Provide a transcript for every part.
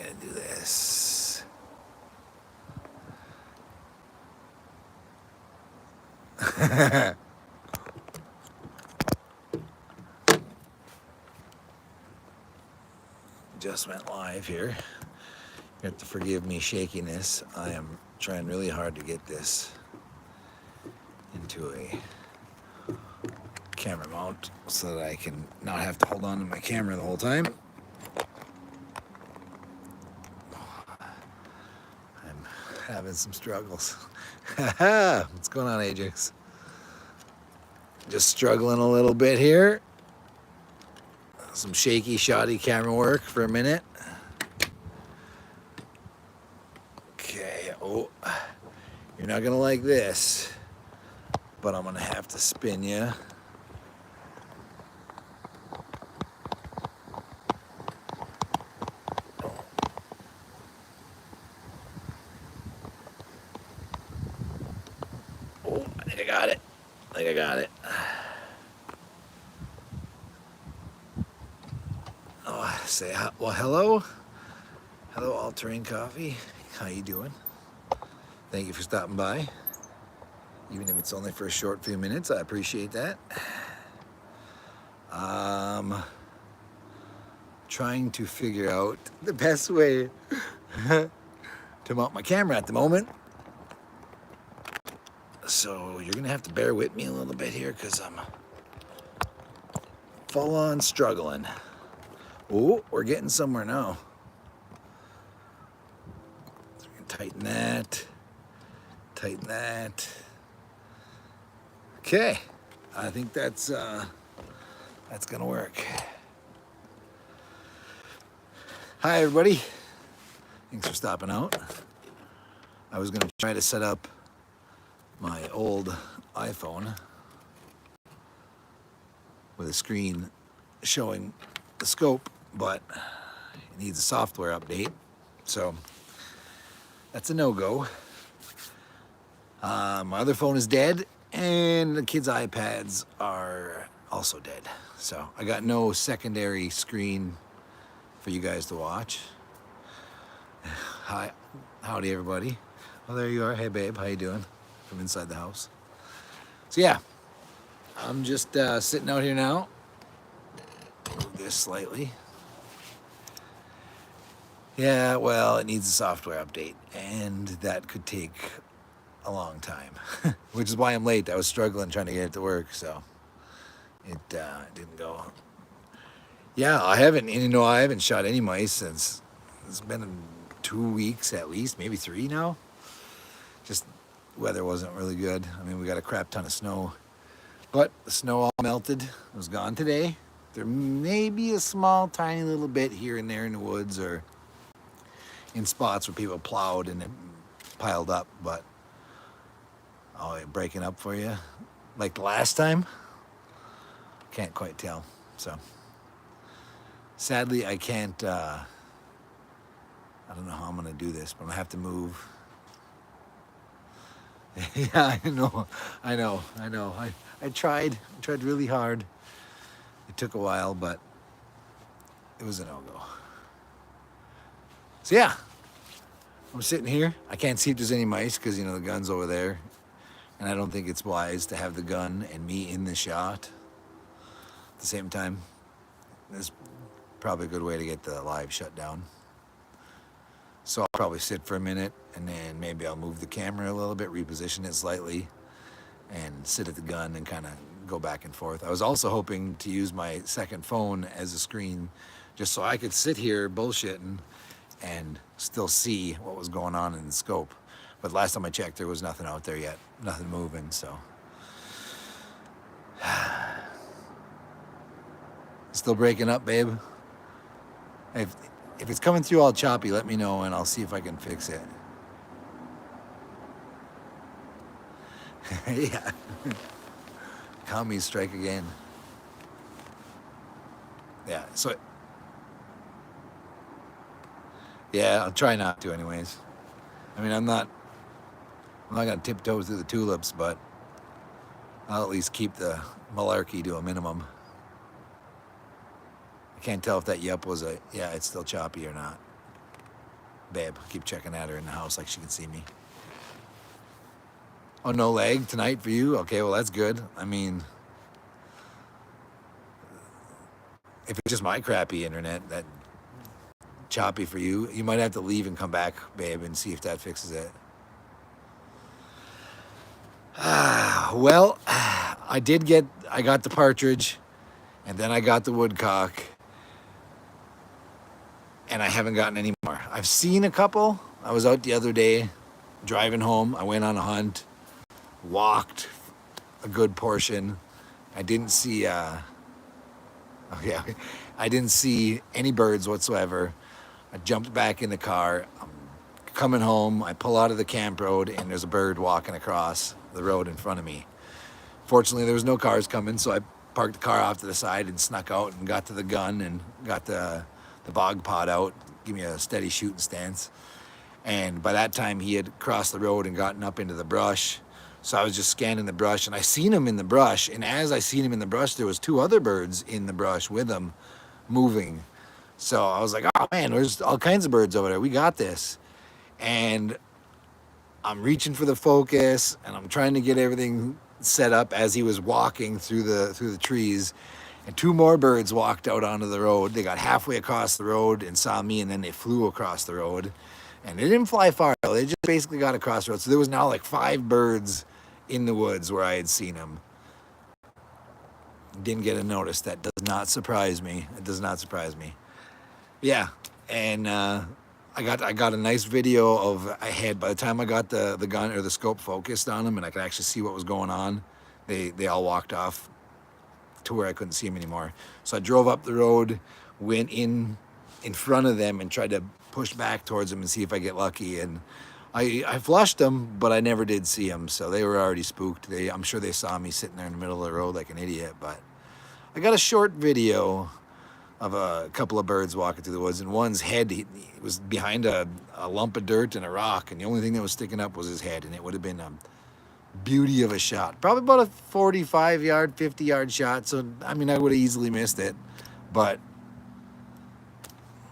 to do this. Just went live here. You have to forgive me shakiness. I am trying really hard to get this into a camera mount so that I can not have to hold on to my camera the whole time. I'm having some struggles. What's going on, Ajax? Just struggling a little bit here. Some shaky, shoddy camera work for a minute. Okay, oh, you're not gonna like this, but I'm gonna have to spin you. Oh, I think I got it. I think I got it. Oh, say well, hello, hello, All Terrain Coffee. How you doing? Thank you for stopping by. Even if it's only for a short few minutes, I appreciate that. Trying to figure out the best way to mount my camera at the moment. So you're gonna have to bear with me a little bit here because I'm full on struggling. Oh, we're getting somewhere now. So we can tighten that. Tighten that. Okay, I think that's gonna work. Hi everybody, thanks for stopping out. I was gonna try to set up my old iPhone with a screen showing the scope, but it needs a software update, so that's a no-go. My other phone is dead, and the kids' iPads are also dead. So I got no secondary screen for you guys to watch. Hi, howdy everybody. Oh, there you are. Hey babe, how you doing? From inside the house. So yeah, I'm just sitting out here now. Move this slightly. Yeah, well, it needs a software update, and that could take a long time, which is why I'm late. I was struggling trying to get it to work, so it didn't go. Yeah, I haven't shot any mice since, it's been 2 weeks at least, maybe 3 now. Just weather wasn't really good. I mean, we got a crap ton of snow, but the snow all melted. It was gone today. There may be a small, tiny little bit here and there in the woods or in spots where people plowed and it piled up, but oh, breaking up for you like the last time? Can't quite tell. So sadly, I can't. I don't know how I'm gonna do this, but I'm gonna have to move. Yeah, I know. I tried really hard. It took a while, but it was a no-go. So yeah, I'm sitting here. I can't see if there's any mice because the gun's over there, and I don't think it's wise to have the gun and me in the shot at the same time. There's probably a good way to get the live shut down. So I'll probably sit for a minute, and then maybe I'll move the camera a little bit, reposition it slightly, and sit at the gun and kind of go back and forth. I was also hoping to use my second phone as a screen just so I could sit here bullshitting and still see what was going on in the scope. But last time I checked, there was nothing out there yet, nothing moving, so. Still breaking up, babe? If it's coming through all choppy, let me know and I'll see if I can fix it. Yeah. Commies strike again. Yeah, so. Yeah, I'll try not to anyways. I mean, I'm not gonna tiptoe through the tulips, but I'll at least keep the malarkey to a minimum. I can't tell if that yep was yeah, it's still choppy or not. babe. Keep checking at her in the house like she can see me. Oh, no lag tonight for you? Okay, well, that's good. I mean, if it's just my crappy internet, that choppy for you, you might have to leave and come back, babe, and see if that fixes it. Well, I got the partridge, and then I got the woodcock, and I haven't gotten any more. I've seen a couple. I was out the other day driving home. I went on a hunt, walked a good portion. I didn't see I didn't see any birds whatsoever. I jumped back in the car. I'm coming home. I pull out of the camp road, and there's a bird walking across the road in front of me. Fortunately, there was no cars coming, so I parked the car off to the side and snuck out and got to the gun and got the bog pot out, give me a steady shooting stance. And by that time, he had crossed the road and gotten up into the brush. So I was just scanning the brush, and I seen him in the brush. And as I seen him in the brush, there was 2 other birds in the brush with him, moving. So I was like, oh man, there's all kinds of birds over there. We got this. And I'm reaching for the focus, and I'm trying to get everything set up as he was walking through the trees. And 2 more birds walked out onto the road. They got halfway across the road and saw me, and then they flew across the road. And they didn't fly far. They just basically got across the road. So there was now like 5 birds in the woods where I had seen them. Didn't get a notice. That does not surprise me. It does not surprise me. Yeah, and I got a nice video of I had, by the time I got the gun or the scope focused on them and I could actually see what was going on, they all walked off to where I couldn't see them anymore. So I drove up the road, went in front of them and tried to push back towards them and see if I get lucky. And I flushed them, but I never did see them. So they were already spooked. I'm sure they saw me sitting there in the middle of the road like an idiot. But I got a short video of a couple of birds walking through the woods, and one's head, he was behind a lump of dirt and a rock, and the only thing that was sticking up was his head, and it would have been a beauty of a shot. Probably about a 45-yard, 50-yard shot, so, I mean, I would have easily missed it, but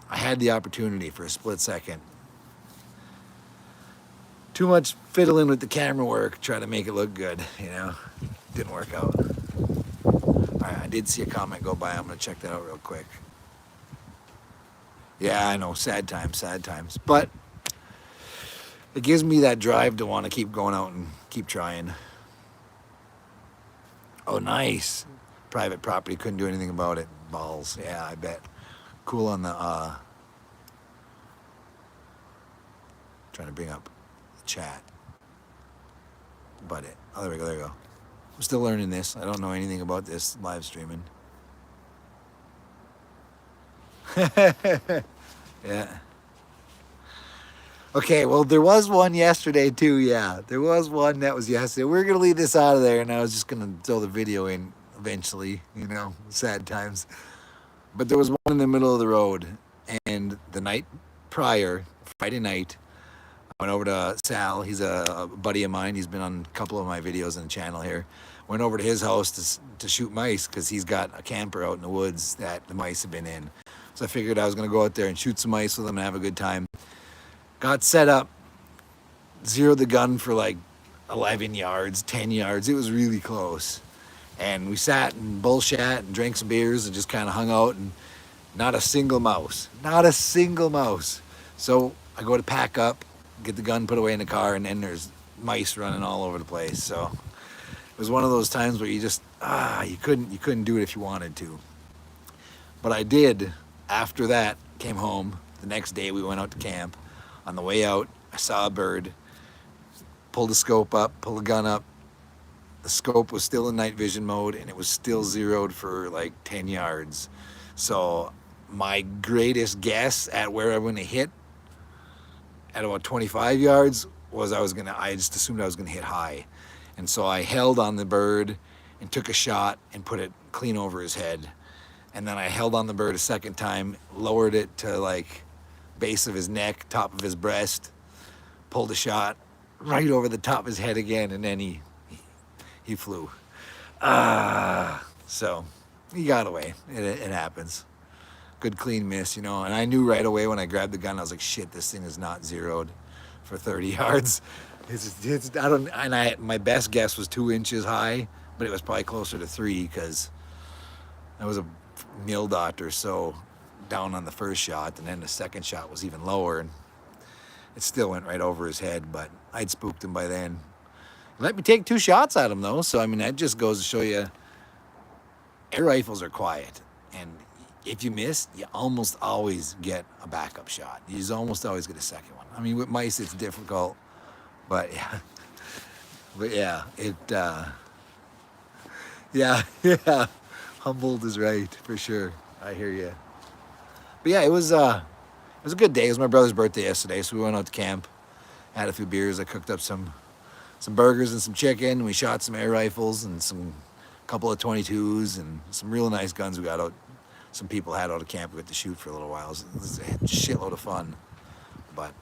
I had the opportunity for a split second. Too much fiddling with the camera work, trying to make it look good, you know? Didn't work out. Alright, I did see a comment go by. I'm going to check that out real quick. Yeah, I know, sad times. But it gives me that drive to want to keep going out and keep trying. Oh, nice. Private property, couldn't do anything about it. Balls, yeah, I bet. Cool on the, trying to bring up the chat. But oh, there we go. I'm still learning this. I don't know anything about this live streaming. Yeah. Okay, well, there was one yesterday, too, yeah. There was one that was yesterday. We're going to leave this out of there, and I was just going to throw the video in eventually, you know, sad times. But there was one in the middle of the road, and the night prior, Friday night, I went over to Sal. He's a buddy of mine. He's been on a couple of my videos on the channel here. Went over to his house to shoot mice because he's got a camper out in the woods that the mice have been in. So I figured I was going to go out there and shoot some mice with them and have a good time. Got set up, zeroed the gun for like 11 yards, 10 yards. It was really close. And we sat and bullshit and drank some beers and just kind of hung out, and not a single mouse. Not a single mouse. So I go to pack up, get the gun put away in the car, and then there's mice running all over the place. So it was one of those times where you just you couldn't do it if you wanted to. But I did. After that, came home. The next day we went out to camp. On the way out, I saw a bird, pulled the scope up, pulled the gun up. The scope was still in night vision mode, and it was still zeroed for like 10 yards. So my greatest guess at where I'm going to hit at about 25 yards was I just assumed I was going to hit high. And so I held on the bird and took a shot and put it clean over his head. And then I held on the bird a second time, lowered it to like base of his neck, top of his breast, pulled a shot right over the top of his head again, and then he flew. So he got away. It happens. good clean miss, you know. And I knew right away when I grabbed the gun, I was like, shit, this thing is not zeroed for 30 yards. I don't, and my best guess was 2 inches high, but it was probably closer to 3 because I was a mil dot or so down on the first shot, and then the second shot was even lower, and it still went right over his head, but I'd spooked him by then. Let me take 2 shots at him though, so I mean that just goes to show you air rifles are quiet, and if you miss, you almost always get a backup shot. You just almost always get a second one. I mean, with mice it's difficult, but yeah, yeah, Humboldt is right for sure. I hear you. But yeah, it was a good day. It was my brother's birthday yesterday, so we went out to camp, had a few beers. I cooked up some burgers and some chicken. We shot some air rifles and some couple of 22s and some real nice guns we got out. Some people had out of camp we got to shoot for a little while. It was a shitload of fun. But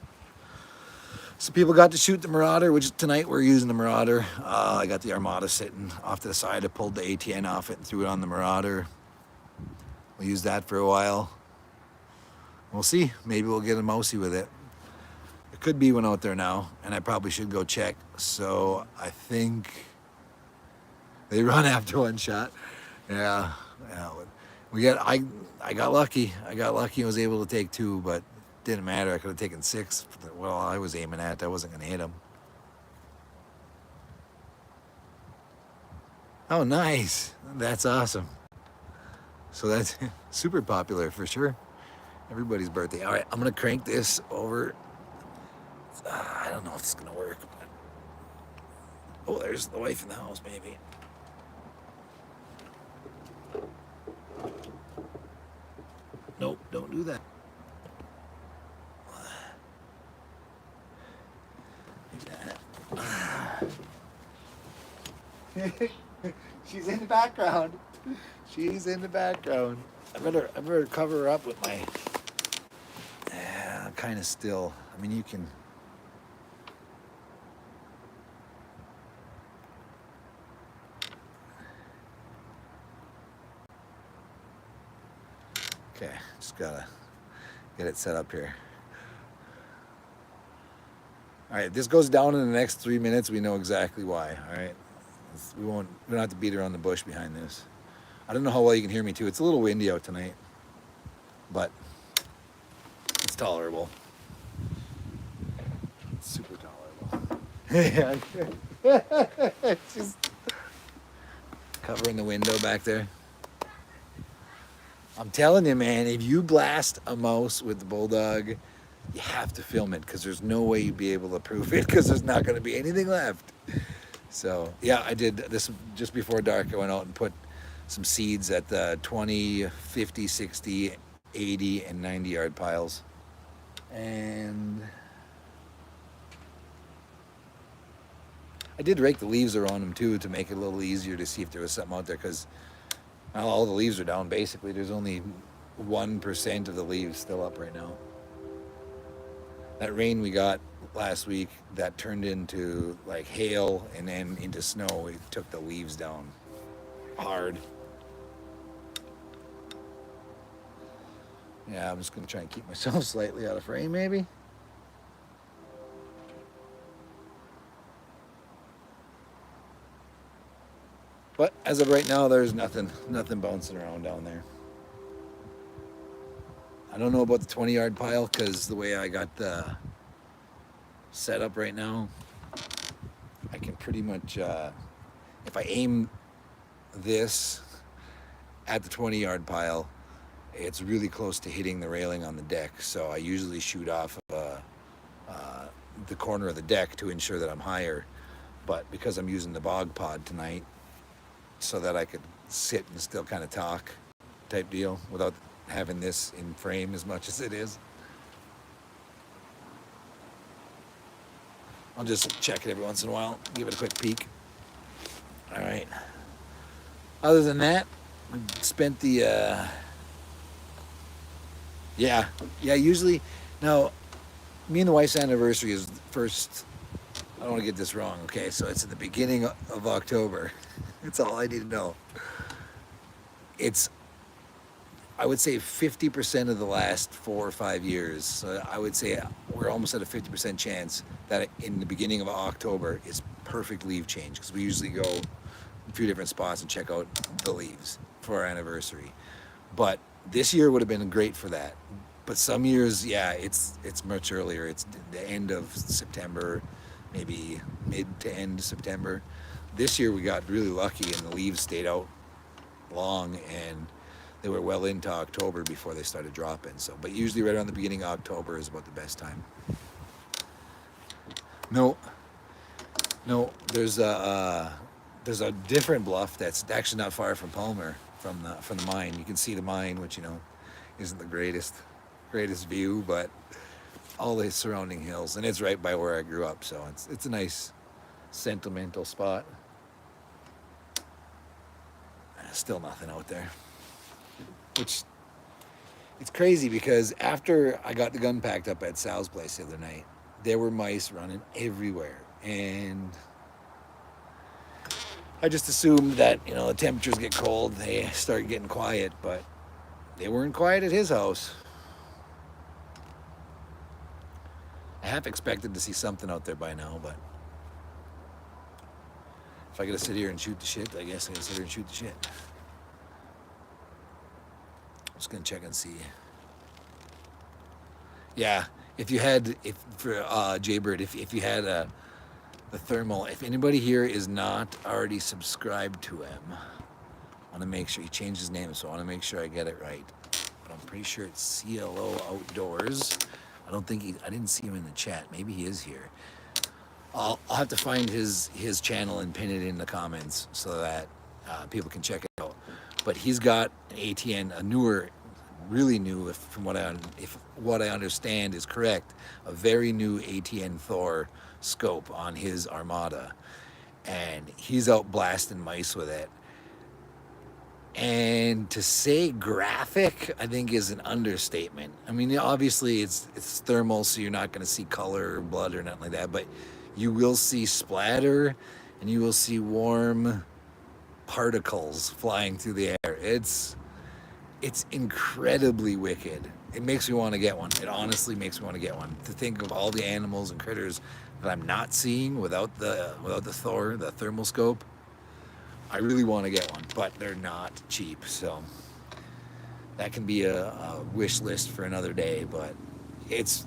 some people got to shoot the Marauder, which tonight we're using the Marauder. I got the Armada sitting off to the side. I pulled the ATN off it and threw it on the Marauder. We'll use that for a while. We'll see. Maybe we'll get a mousey with it. There could be one out there now, and I probably should go check. So I think they run after one shot. Yeah. I got lucky. I got lucky and was able to take 2, but didn't matter. I could have taken 6. Well, I was aiming at. I wasn't going to hit him. Oh, nice. That's awesome. So that's super popular for sure. Everybody's birthday. All right, I'm going to crank this over. I don't know if it's going to work. But... oh, there's the wife in the house, maybe. Nope, don't do that. She's in the background. She's in the background. I better cover her up with my. Yeah, kind of still. I mean, you can. Okay, just gotta get it set up here. All right, this goes down in the next 3 minutes. We know exactly why. All right, we don't have to beat around the bush behind this. I don't know how well you can hear me too. It's a little windy out tonight, but it's tolerable. It's super tolerable. Yeah, just covering the window back there. I'm telling you, man, if you blast a mouse with the Bulldog, you have to film it because there's no way you'd be able to prove it because there's not going to be anything left. So, yeah, I did this just before dark. I went out and put some seeds at the 20, 50, 60, 80, and 90 yard piles. And I did rake the leaves around them too to make it a little easier to see if there was something out there because all the leaves are down basically. There's only 1% of the leaves still up right now. That rain we got last week that turned into like hail and then into snow, it took the leaves down hard. Yeah, I'm just gonna try and keep myself slightly out of frame maybe. But as of right now, there's nothing bouncing around down there. I don't know about the 20 yard pile because the way I got the set up right now, I can pretty much, if I aim this at the 20 yard pile, it's really close to hitting the railing on the deck. So I usually shoot off of the corner of the deck to ensure that I'm higher. But because I'm using the bog pod tonight, so that I could sit and still kind of talk type deal without having this in frame as much as it is. I'll just check it every once in a while, give it a quick peek. All right. Other than that, I spent the, usually, now, me and the wife's anniversary is first, I don't want to get this wrong, okay, so it's at the beginning of October. That's all I need to know. It's I would say 50% of the last 4 or 5 years. So I would say we're almost at a 50% chance that in the beginning of October is perfect leaf change, because we usually go a few different spots and check out the leaves for our anniversary. But this year would have been great for that. But some years, yeah, it's much earlier. It's the end of September, maybe mid to end September. This year we got really lucky and the leaves stayed out long, and they were well into October before they started dropping. So, but usually right around the beginning of October is about the best time. No, no, there's a different bluff that's actually not far from Palmer, from the mine. You can see the mine, which isn't the greatest view, but all the surrounding hills, and it's right by where I grew up, so it's a nice sentimental spot. Still nothing out there, which it's crazy because after I got the gun packed up at Sal's place the other night, there were mice running everywhere, and I just assumed that the temperatures get cold, they start getting quiet, but they weren't quiet at his house. I half expected to see something out there by now, but if I gotta sit here and shoot the shit, I guess I gotta sit here and shoot the shit. I'm just gonna check and see. Yeah, if Jaybird, if you had the thermal, if anybody here is not already subscribed to him, I want to make sure he changed his name, so I want to make sure I get it right. But I'm pretty sure it's CLO Outdoors. I didn't see him in the chat. Maybe he is here. I'll have to find his channel and pin it in the comments so that people can check it out. But he's got an ATN, a newer, really new, if what I understand is correct, a very new ATN Thor scope on his Armada, and he's out blasting mice with it. And to say graphic, I think, is an understatement. I mean, obviously it's thermal, so you're not going to see color or blood or nothing like that, but you will see splatter and you will see warm particles flying through the air. It's incredibly wicked. It makes me want to get one. It honestly makes me want to get one. To think of all the animals and critters that I'm not seeing without the Thor, the thermal scope, I really want to get one, but they're not cheap, so that can be a wish list for another day. But if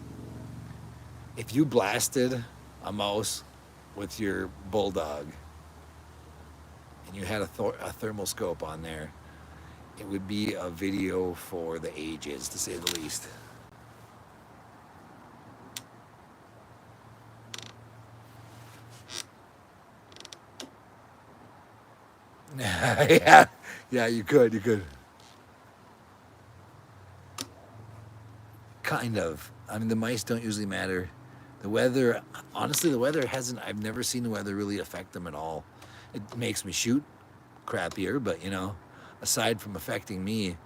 you blasted a mouse with your bulldog and you had a thermal scope on there, it would be a video for the ages, to say the least. yeah, you could. Kind of. I mean, the mice don't usually matter. The weather, honestly, I've never seen the weather really affect them at all. It makes me shoot crappier, but aside from affecting me,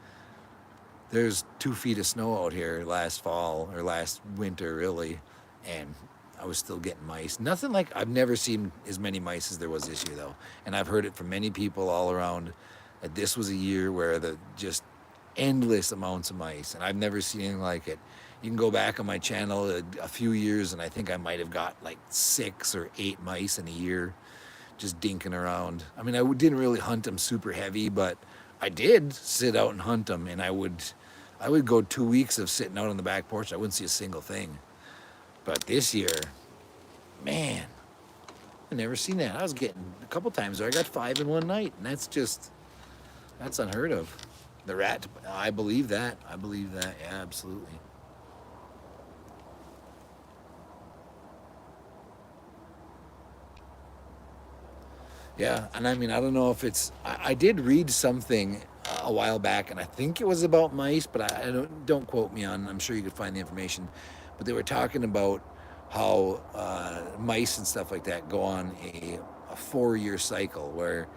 there's 2 feet of snow out here last fall, or last winter really, and I was still getting mice. Nothing like, I've never seen as many mice as there was this year though. And I've heard it from many people all around that this was a year where the just endless amounts of mice, and I've never seen anything like it. You can go back on my channel a few years and I think I might have got like 6 or 8 mice in a year just dinking around. I mean, I didn't really hunt them super heavy, but I did sit out and hunt them, and I would go 2 weeks of sitting out on the back porch. I wouldn't see a single thing. But this year, man, I've never seen that. I was getting a couple times there. I got 5 in one night, and that's unheard of. The rat, I believe that. Yeah, absolutely. Yeah, and I mean, I don't know if I did read something a while back, and I think it was about mice, but I don't quote me on. I'm sure you could find the information, but they were talking about how mice and stuff like that go on a 4-year cycle where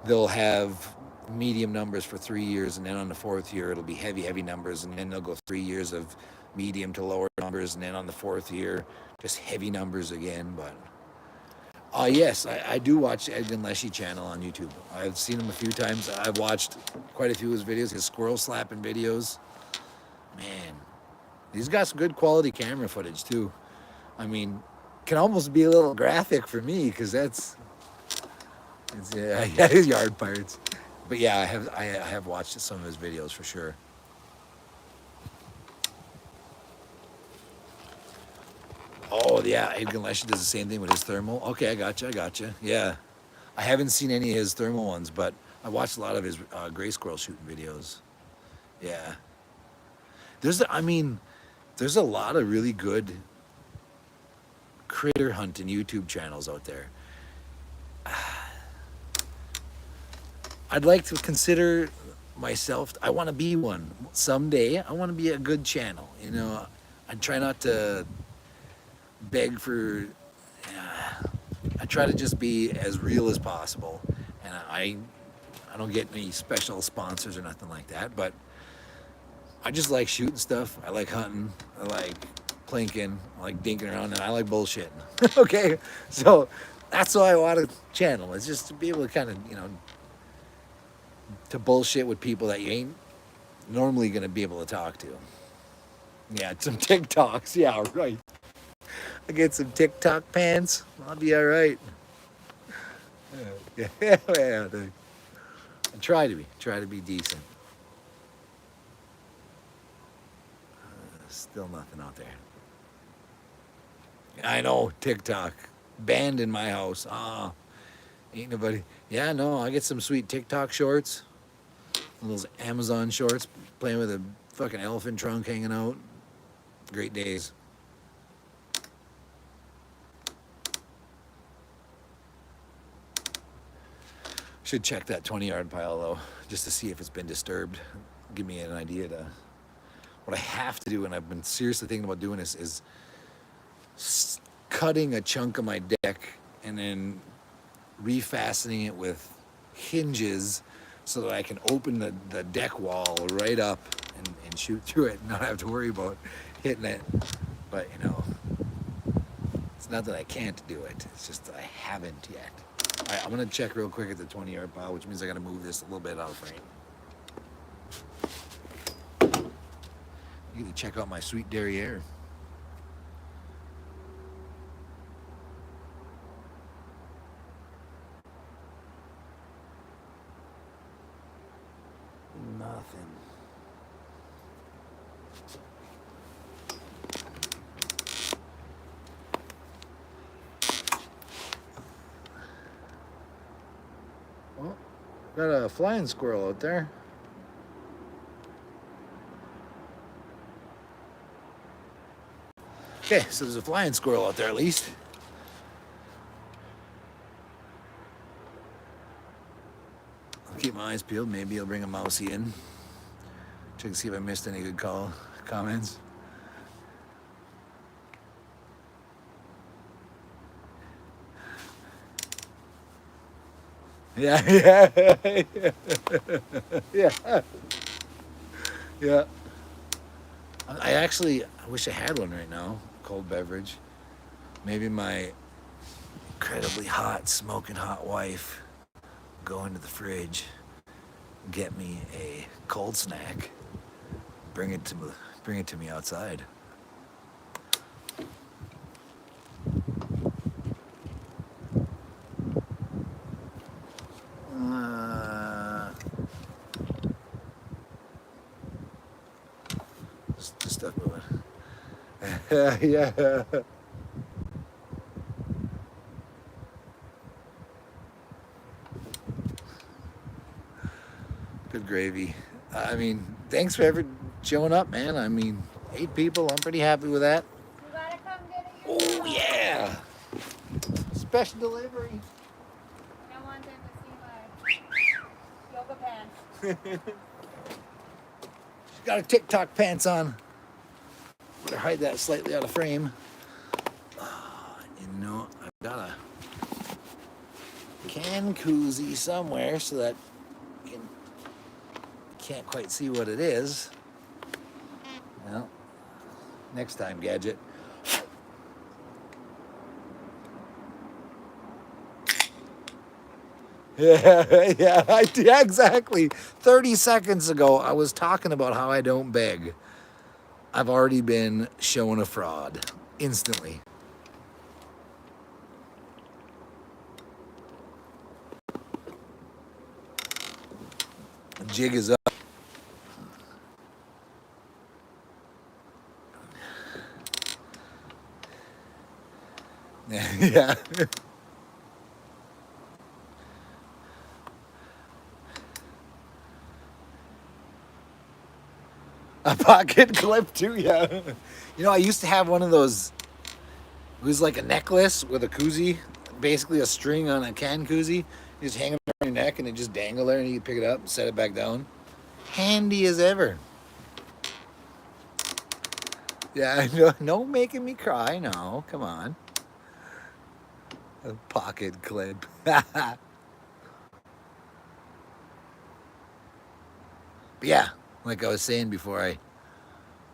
they'll have medium numbers for 3 years, and then on the 4th year it'll be heavy numbers, and then they'll go 3 years of medium to lower numbers, and then on the 4th year just heavy numbers again. But Yes, I do watch Edgar Leshy channel on YouTube. I've seen him a few times. I've watched quite a few of his videos, his squirrel slapping videos. Man, he's got some good quality camera footage too. I mean, can almost be a little graphic for me because it's yeah, his yard pirates. But yeah, I have watched some of his videos for sure. Oh yeah, Edgar Leshy does the same thing with his thermal. Okay, I gotcha. Yeah, I haven't seen any of his thermal ones, but I watched a lot of his gray squirrel shooting videos. Yeah, I mean, there's a lot of really good critter hunting YouTube channels out there. I'd like to consider myself. I want to be one someday. I want to be a good channel. You know, I try not to beg for. I try to just be as real as possible, and I don't get any special sponsors or nothing like that. But I just like shooting stuff. I like hunting. I like plinking. I like dinking around, and I like bullshitting. Okay, so that's why I want a channel. It's just to be able to kind of to bullshit with people that you ain't normally gonna be able to talk to. Yeah, some TikToks. Yeah, right. I get some TikTok pants. I'll be all right. Yeah, yeah. I try to be decent. Still nothing out there. I know TikTok banned in my house. Ain't nobody. Yeah, no. I get some sweet TikTok shorts. Those Amazon shorts. Playing with a fucking elephant trunk hanging out. Great days. Should check that 20-yard pile though, just to see if it's been disturbed. Give me an idea to. What I have to do, and I've been seriously thinking about doing this, is cutting a chunk of my deck and then refastening it with hinges so that I can open the deck wall right up and shoot through it and not have to worry about hitting it. But it's not that I can't do it. It's just that I haven't yet. All right, I'm gonna check real quick at the 20-yard pile, which means I gotta move this a little bit out of frame. You get to check out my sweet derriere. Nothing. Well, got a flying squirrel out there. Okay, so there's a flying squirrel out there at least. I'll keep my eyes peeled. Maybe I'll bring a mousey in. Check to see if I missed any good comments. Yeah, yeah, yeah, yeah. I wish I had one right now. Cold beverage. Maybe my incredibly hot, smoking hot wife go into the fridge, get me a cold snack, bring it to me outside. Just stuff moving. Yeah. Good gravy. I mean, thanks for ever showing up, man. I mean, 8 people. I'm pretty happy with that. You gotta come get it yourself. Oh yeah. Special delivery. I want them to see my yoga pants. She's got her TikTok pants on. Better hide that slightly out of frame. I've got a can koozie somewhere so that you can't quite see what it is. Well, next time, Gadget. Yeah, exactly. 30 seconds ago, I was talking about how I don't beg. I've already been shown a fraud instantly. Jig is up. Yeah. A pocket clip too, yeah. You know, I used to have one of those. It was like a necklace with a koozie, basically a string on a can koozie. You just hang it around your neck and it just dangle there, and you can pick it up and set it back down. Handy as ever. Yeah, no making me cry. No, come on. A pocket clip. But yeah, like I was saying before, I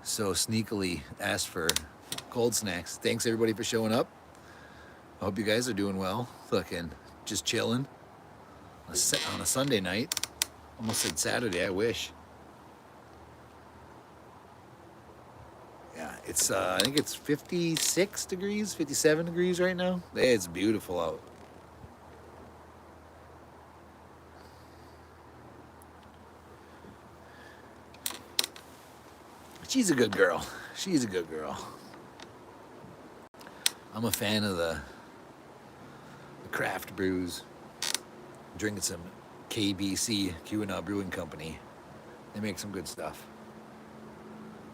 so sneakily asked for cold snacks. Thanks everybody for showing up. I hope you guys are doing well. Fucking just chilling on a Sunday night. Almost said Saturday. I wish. Yeah, it's I think it's 56 degrees, 57 degrees right now. It's beautiful out. She's a good girl. She's a good girl. I'm a fan of the craft brews. Drinking some KBC, Keweenaw Brewing Company. They make some good stuff.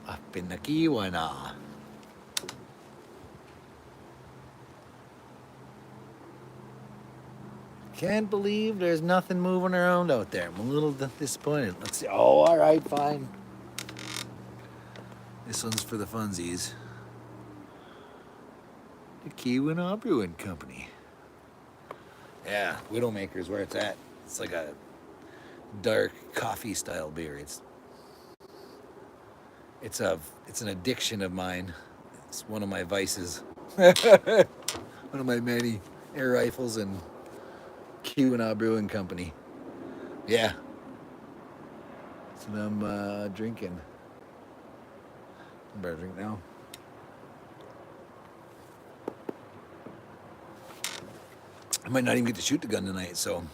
Up in the Keweenaw. Can't believe there's nothing moving around out there. I'm a little disappointed. Let's see. Oh, all right, fine. This one's for the funsies. The Keweenaw Brewing Company. Yeah, Widowmaker's where it's at. It's like a dark coffee style beer. It's an addiction of mine. It's one of my vices. One of my many air rifles and Keweenaw Brewing Company. Yeah. That's what I'm drinking. I better drink now. I might not even get to shoot the gun tonight, so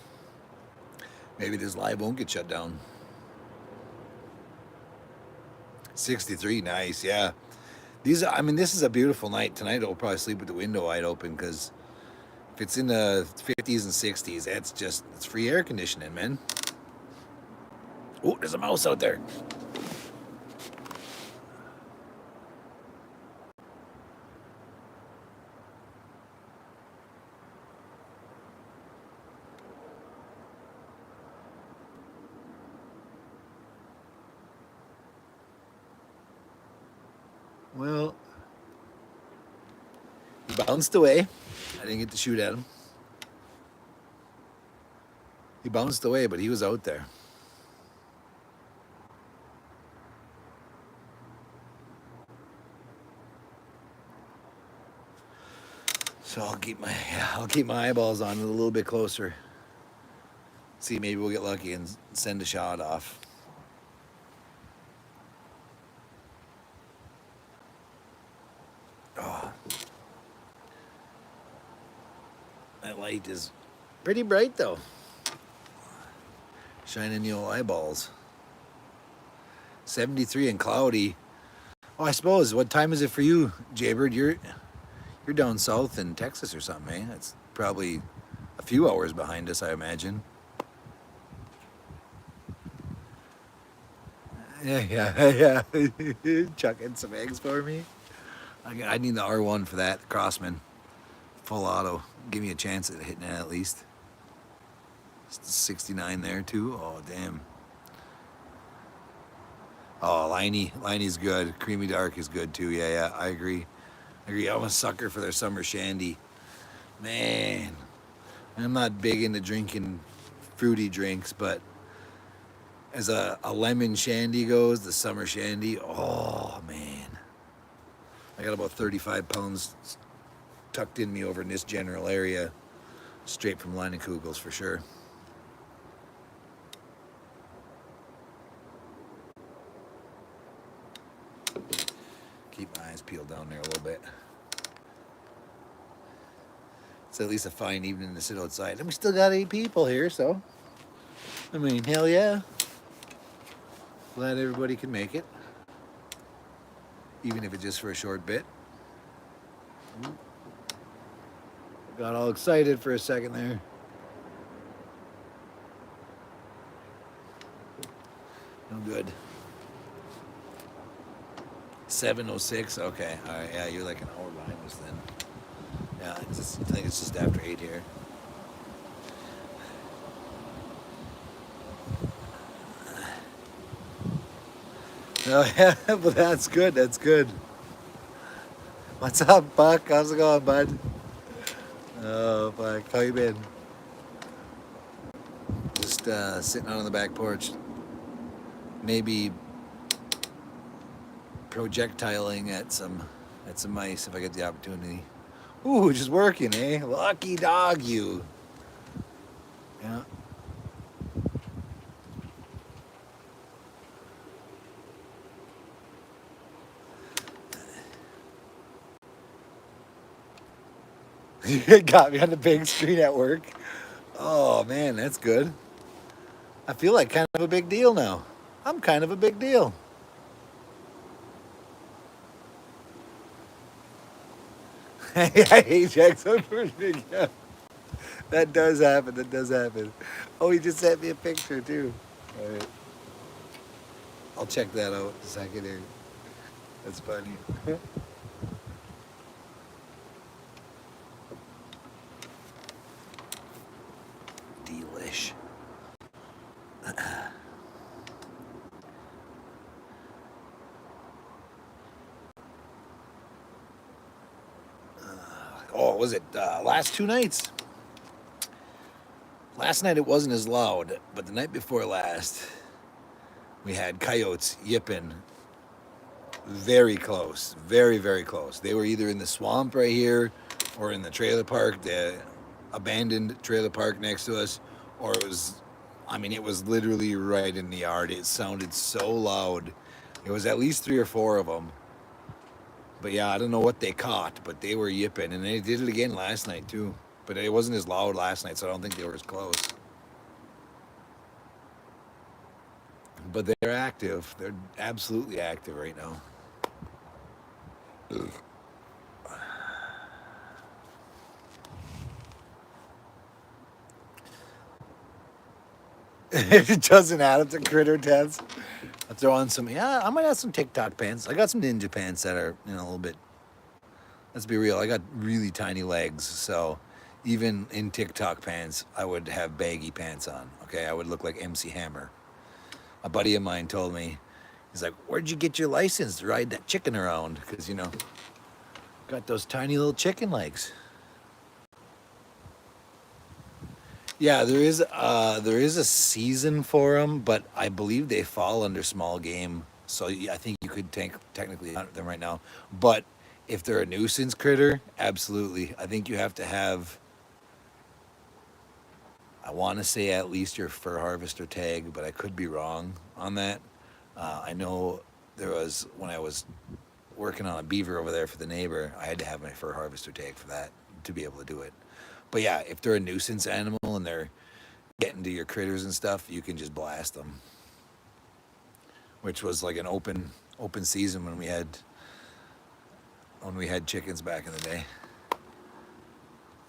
maybe this live won't get shut down. 63, nice, yeah. This is a beautiful night. Tonight I'll probably sleep with the window wide open because if it's in the 50s and 60s, it's free air conditioning, man. Oh, there's a mouse out there. Well, he bounced away. I didn't get to shoot at him. He bounced away, but he was out there. So I'll keep my eyeballs on it a little bit closer. See, maybe we'll get lucky and send a shot off. Oh, that light is pretty bright though. Shining the old eyeballs. 73 and cloudy. Oh, I suppose. What time is it for you, Jaybird? You're down south in Texas or something, eh? It's probably a few hours behind us, I imagine. Yeah. Chuck in some eggs for me. I need the R1 for that. Crossman. Full auto. Give me a chance at hitting that at least. 69 there too. Oh, damn. Oh, Liney's good. Creamy Dark is good too. Yeah, I agree. I'm a sucker for their summer shandy. Man, I'm not big into drinking fruity drinks, but as a lemon shandy goes, the summer shandy, oh man. I got about 35 pounds tucked in me over in this general area, straight from Leinenkugel's for sure. peeled down there a little bit. It's at least a fine evening to sit outside. And we still got 8 people here, so I mean, hell yeah. Glad everybody can make it. Even if it's just for a short bit. Got all excited for a second there. No good. 7:06. Okay. All right. Yeah, you're like an hour behind us then. Yeah, I think it's just after 8 here. Oh yeah, but that's good. That's good. What's up, Buck? How's it going, bud? Oh, Buck, how you been? Just sitting out on the back porch, maybe projectiling at some mice if I get the opportunity. Ooh, just working, eh? Lucky dog, you. Yeah. You got me on the big screen at work. Oh man, that's good. I feel like kind of a big deal now. I'm kind of a big deal. Hey, Jackson first big yeah. That does happen. That does happen. Oh, he just sent me a picture too. All right. I'll check that out in a second here. That's funny. Delish. Oh, was it last 2 nights? Last night it wasn't as loud, but the night before last, we had coyotes yipping very close, very, very close. They were either in the swamp right here or in the trailer park, the abandoned trailer park next to us, or it was, I mean, it was literally right in the yard. It sounded so loud. It was at least 3 or 4 of them. But yeah, I don't know what they caught, but they were yipping, and they did it again last night too. But it wasn't as loud last night, so I don't think they were as close. But they're active. They're absolutely active right now. Ugh. It doesn't add up to critter tents. I'll throw on some. Yeah, I might have some TikTok pants. I got some ninja pants that are, a little bit. Let's be real. I got really tiny legs, so even in TikTok pants, I would have baggy pants on. Okay, I would look like MC Hammer. A buddy of mine told me, he's like, "Where'd you get your license to ride that chicken around?" Because got those tiny little chicken legs. Yeah, there is a season for them, but I believe they fall under small game. So yeah, I think you could technically hunt them right now. But if they're a nuisance critter, absolutely. I think you have to have. I want to say at least your fur harvester tag, but I could be wrong on that. I know there was when I was working on a beaver over there for the neighbor, I had to have my fur harvester tag for that to be able to do it. But yeah, if they're a nuisance animal and they're getting to your critters and stuff, you can just blast them. Which was like an open season when we had chickens back in the day.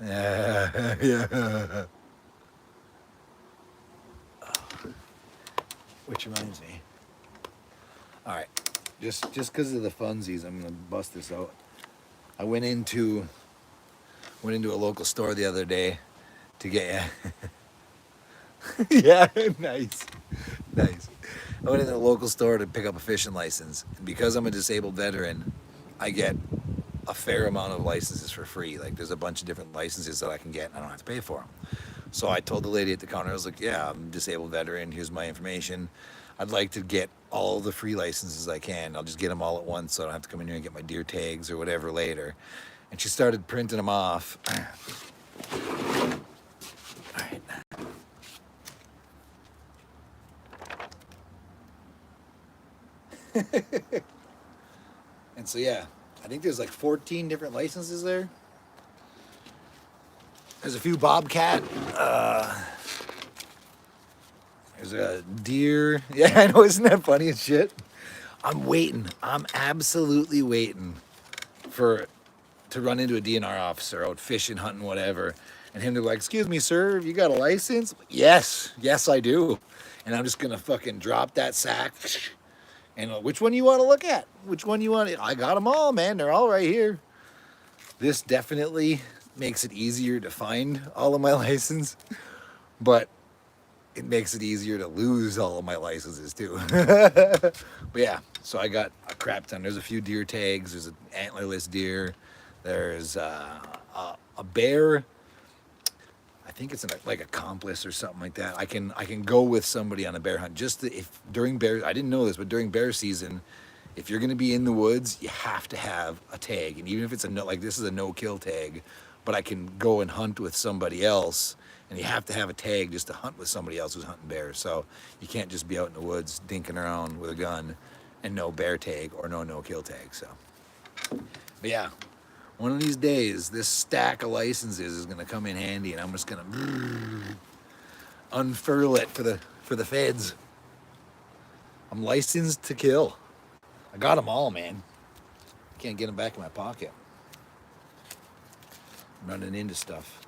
Yeah, yeah. Which reminds me. All right, just because of the funsies, I'm gonna bust this out. I went into a local store the other day to get yeah, nice. I went into a local store to pick up a fishing license, and because I'm a disabled veteran, I get a fair amount of licenses for free. Like there's a bunch of different licenses that I can get, and I don't have to pay for them. So I told the lady at the counter, I was like, "Yeah, I'm a disabled veteran. Here's my information. I'd like to get all the free licenses I can. I'll just get them all at once, so I don't have to come in here and get my deer tags or whatever later." And she started printing them off. All right. And so yeah, I think there's like 14 different licenses there. There's a few bobcat. There's a deer. Yeah, I know. Isn't that funny as shit? I'm waiting. I'm absolutely waiting to run into a DNR officer out fishing, hunting, whatever, and him to be like, "Excuse me, sir, have you got a license?" Yes, yes, I do. And I'm just gonna fucking drop that sack. And which one you want to look at? Which one you want? I got them all, man. They're all right here. This definitely makes it easier to find all of my license, but it makes it easier to lose all of my licenses too. But yeah, so I got a crap ton. There's a few deer tags. There's an antlerless deer. There's a bear. I think it's like accomplice or something like that. I can go with somebody on a bear hunt. If during bear, I didn't know this, but during bear season, if you're going to be in the woods, you have to have a tag. And even if it's like this is a no-kill tag, but I can go and hunt with somebody else, and you have to have a tag just to hunt with somebody else who's hunting bears. So you can't just be out in the woods dinking around with a gun and no bear tag or no-kill tag. So, but yeah, one of these days, this stack of licenses is going to come in handy, and I'm just going to unfurl it for the feds. I'm licensed to kill. I got them all, man. Can't get them back in my pocket. I'm running into stuff.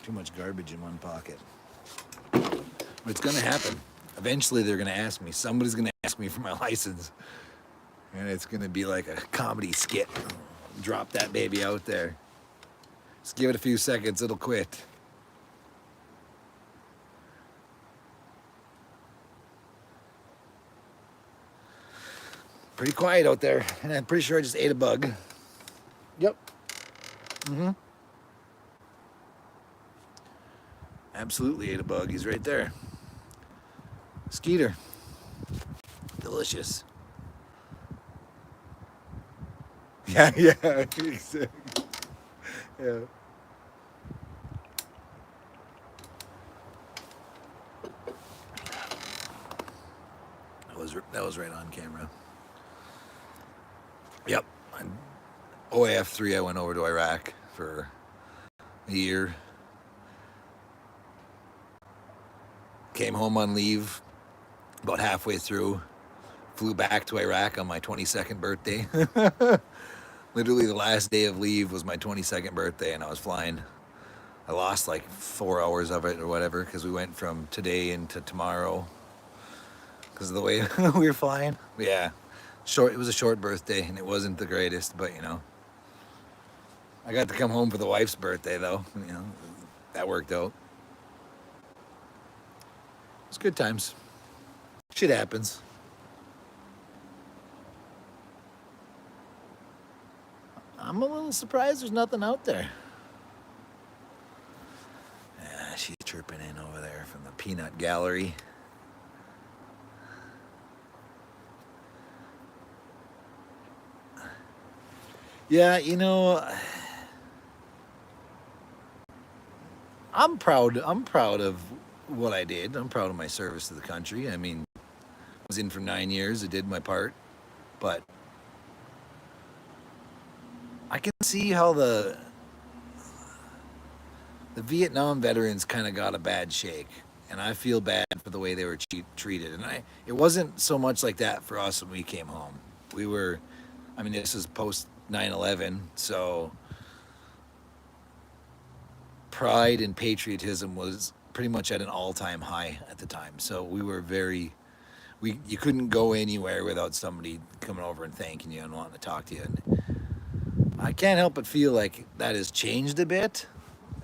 Too much garbage in one pocket. But it's going to happen. Eventually, they're going to ask me. Somebody's going to ask me for my license. And it's going to be like a comedy skit. Drop that baby out there. Just give it a few seconds, it'll quit. Pretty quiet out there, and I'm pretty sure I just ate a bug. Yep. Absolutely ate a bug. He's right there. Skeeter. Delicious. Yeah. Exactly. Yeah. That was right on camera. Yep. OAF 3, I went over to Iraq for a year. Came home on leave about halfway through. Flew back to Iraq on my 22nd birthday. Literally the last day of leave was my 22nd birthday, and I was flying. I lost like 4 hours of it or whatever because we went from today into tomorrow because of the way we were flying. But yeah, it was a short birthday, and it wasn't the greatest, but you know. I got to come home for the wife's birthday though. You know, that worked out. It's good times. Shit happens. I'm a little surprised there's nothing out there. Yeah, she's chirping in over there from the peanut gallery. Yeah, you know, I'm proud of what I did. I'm proud of my service to the country. I mean, I was in for 9 years. I did my part, but I can see how the Vietnam veterans kind of got a bad shake, and I feel bad for the way they were treated. And it wasn't so much like that for us when we came home. This is post 9/11, so pride and patriotism was pretty much at an all-time high at the time. So we were you couldn't go anywhere without somebody coming over and thanking you and wanting to talk to you. And I can't help but feel like that has changed a bit.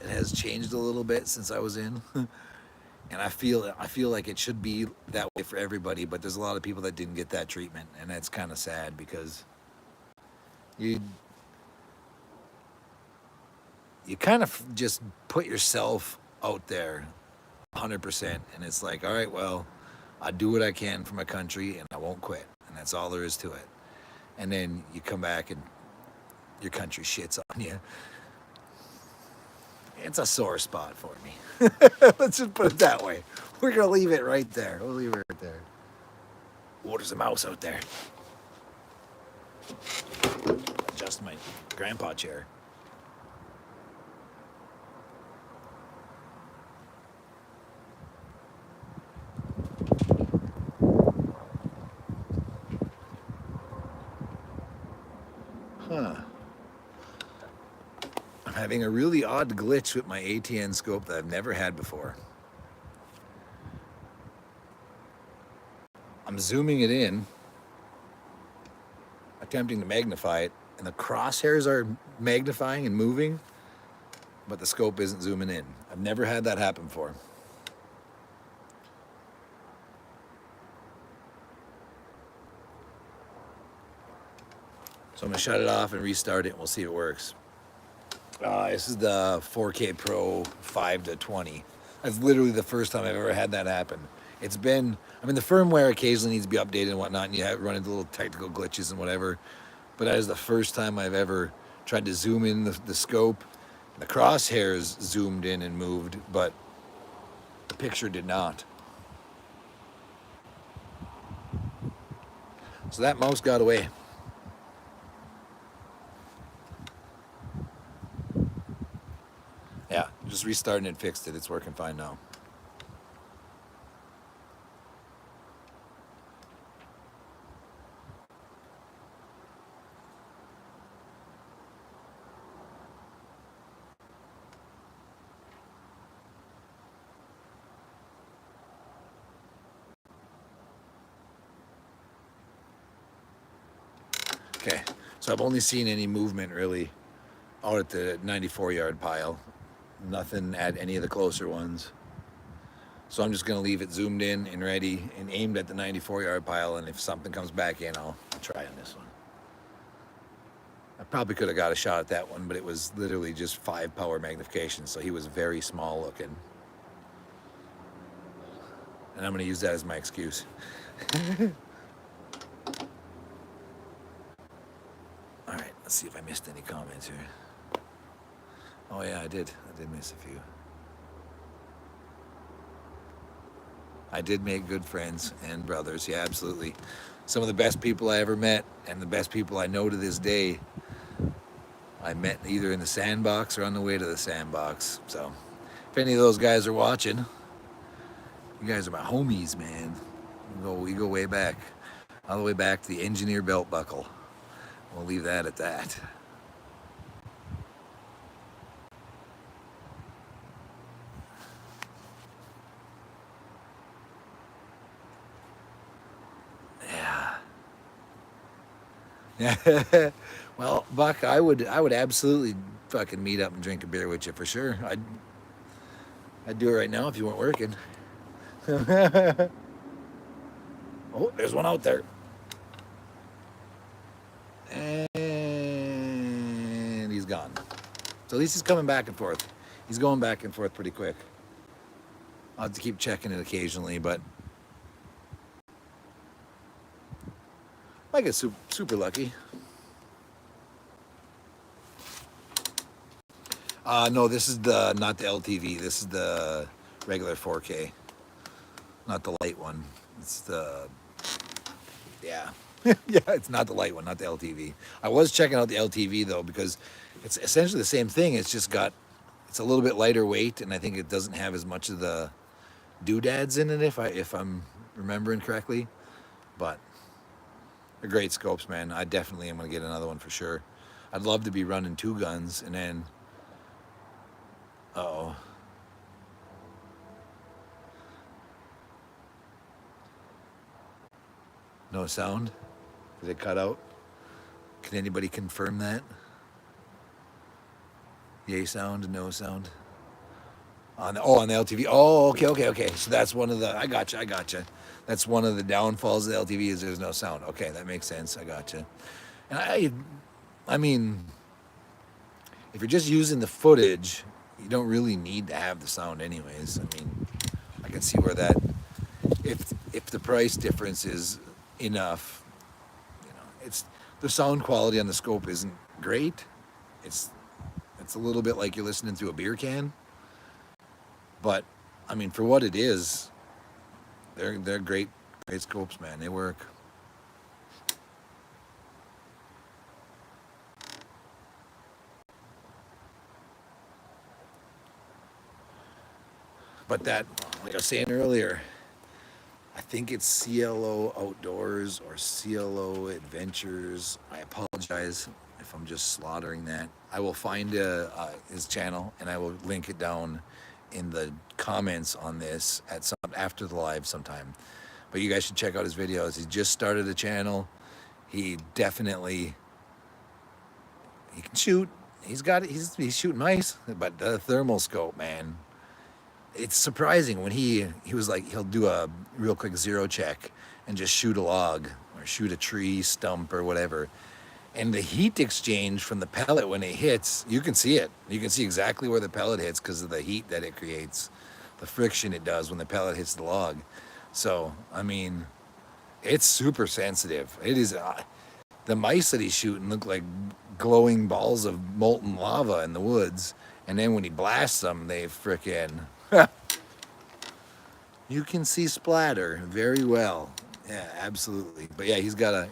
It has changed a little bit since I was in. And I feel like it should be that way for everybody, but there's a lot of people that didn't get that treatment, and that's kind of sad because you kind of just put yourself out there 100%, and it's like, all right, well, I do what I can for my country, and I won't quit, and that's all there is to it. And then you come back and your country shits on you. It's a sore spot for me. Let's just put it that way. We're gonna leave it right there. We'll leave it right there. Oh, there's a mouse out there. Adjust my grandpa chair. Huh. I'm having a really odd glitch with my ATN scope that I've never had before. I'm zooming it in, attempting to magnify it, and the crosshairs are magnifying and moving, but the scope isn't zooming in. I've never had that happen before. So I'm gonna shut it off and restart it, and we'll see if it works. This is the 4K Pro 5-20. That's literally the first time I've ever had that happen. It's been, I mean, the firmware occasionally needs to be updated and whatnot, and you run into little technical glitches and whatever. But that is the first time I've ever tried to zoom in the scope. The crosshairs zoomed in and moved, but the picture did not. So that mouse got away. Yeah, just restarting it fixed it. It's working fine now. Okay, so I've only seen any movement really out at the 94-yard pile. Nothing at any of the closer ones. So I'm just gonna leave it zoomed in and ready and aimed at the 94-yard pile, and if something comes back in, I'll try on this one. I probably could have got a shot at that one, but it was literally just 5 power magnification, so he was very small looking. And I'm gonna use that as my excuse. All right, let's see if I missed any comments here. Oh yeah, I did miss a few. I did make good friends and brothers, yeah, absolutely. Some of the best people I ever met, and the best people I know to this day, I met either in the sandbox or on the way to the sandbox. So if any of those guys are watching, you guys are my homies, man. We go way back, all the way back to the engineer belt buckle. We'll leave that at that. Yeah. Well, Buck, I would absolutely fucking meet up and drink a beer with you for sure. I'd do it right now if you weren't working. Oh, there's one out there. And he's gone. So at least he's coming back and forth. He's going back and forth pretty quick. I'll have to keep checking it occasionally, but I get super lucky. No, this is not the LTV. This is the regular 4K, not the light one. It's the, yeah. Yeah, it's not the light one, not the LTV. I was checking out the LTV though, because it's essentially the same thing. It's just it's a little bit lighter weight, and I think it doesn't have as much of the doodads in it, if I'm remembering correctly. But they're great scopes, man. I definitely am gonna get another one for sure. I'd love to be running 2 guns, and then, uh-oh. No sound? Did it cut out? Can anybody confirm that? Yay sound, no sound? On the LTV. Oh, okay. So that's one of the, I gotcha. That's one of the downfalls of the LTV is there's no sound. Okay, that makes sense. I gotcha. And I mean, if you're just using the footage, you don't really need to have the sound anyways. I mean, I can see where that, if the price difference is enough, it's, the sound quality on the scope isn't great. It's a little bit like you're listening through a beer can. But I mean, for what it is, they're great scopes, man. They work. But that, like I was saying earlier, I think it's CLO Outdoors or CLO Adventures. I apologize if I'm just slaughtering that. I will find his channel and I will link it down in the comments on this at some after the live sometime. But you guys should check out his videos. He just started a channel. He definitely he can shoot. He's shooting mice, but the thermal scope, man. It's surprising when he was like he'll do a real quick zero check and just shoot a log or shoot a tree stump or whatever, and the heat exchange from the pellet when it hits, you can see it. You can see exactly where the pellet hits because of the heat that it creates, the friction it does when the pellet hits the log. So I mean, it's super sensitive. It is. The mice that he's shooting look like glowing balls of molten lava in the woods, and then when he blasts them, they frickin' you can see splatter very well. Yeah, absolutely. But yeah, he's got